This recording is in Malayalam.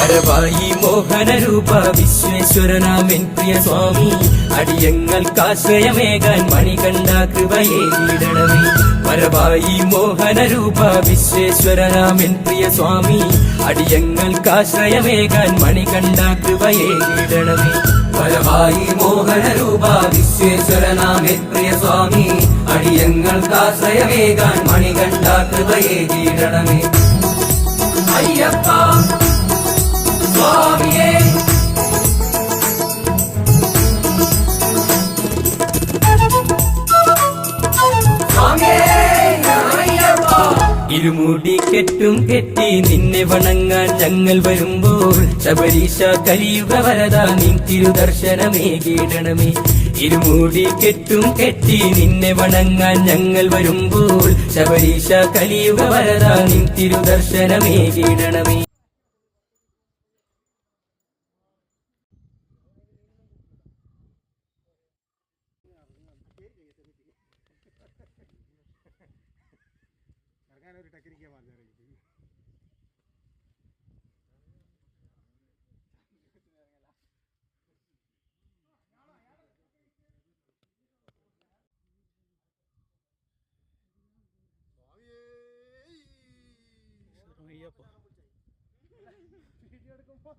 വരവായി മോഹനരൂപ വിശ്വേശ്വരനാമൻ പ്രിയ സ്വാമി അടിയങ്ങൾക്കാശ്രയമേകാൻ മണികണ്ഠ കൃപയേകിടണമേ. വരവായി മോഹനരൂപ വിശ്വേശ്വരനാമൻ പ്രിയ സ്വാമി അടിയങ്ങൾക്കാശ്രയമേകാൻ മണികണ്ഠ കൃപയേകിടണമേ. വരവായി മോഹനരൂപ വിശ്വേശ്വരനാമൻ പ്രിയ സ്വാമി അടിയങ്ങൾക്കാശ്രയമേകാൻ മണികണ്ഠ കൃപയേകിടണമേ. അയ്യപ്പ സ്വാമിയേ ഇരുമുടി കെട്ടും കെട്ടി നിന്നെ വണങ്ങാൻ ഞങ്ങൾ വരുമ്പോൾ ശബരീശ കലിയുഗ വരദാ നിൻ തിരുദർശനമേകിടണമേ. ഇരുമുടി കെട്ടും കെട്ടി നിന്നെ വണങ്ങാൻ ഞങ്ങൾ വരുമ്പോൾ ശബരീശ കലിയുഗ വരദാ നിൻ തിരുദർശനമേകിടണമേ. ഒരു ടെക്നിക്കാ പറഞ്ഞത് വീഡിയോ എടുക്കുമ്പോ